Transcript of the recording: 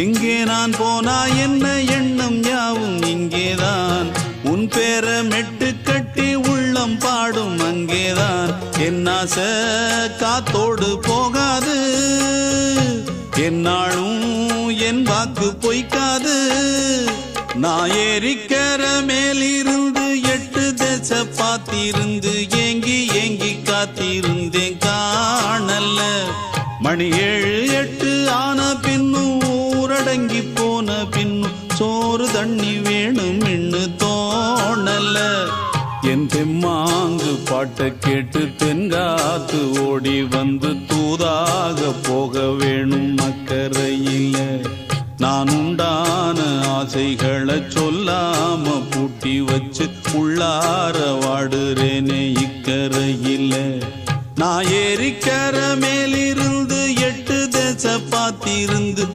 எங்கே நான் போனா என்ன எண்ணம் யாவும் இங்கேதான். உன் பேர மெட்டு கட்டி உள்ளம் பாடும் அங்கேதான். என் ஆசை காத்தோடு போகாது, என்னாலும் என் வாக்கு பொய்க்காது. நான் ஏறிக்கர மேலிருந்து 8 தேச பார்த்திருந்து ஏங்கி ஏங்கி காத்திருந்தேன் காணல்ல. மணி 7 8 ஆன பின்னும் ஊரடங்கி போன பின்னும் சோறு தண்ணி வேணும் இன்னு தோணல. என் தெம்மாங்கு பாட்டை கேட்டு தென்காத்து ஓடி வந்து தூதாக போக வேணும் அக்கறையில. நான் உண்டான ஆசைகளை சொல்லாம பூட்டி வச்சு உள்ளார வாடுறேனே இக்கரையில. நான் ஏறிக்கர மேலிருந்து 8 தேச பார்த்திருந்து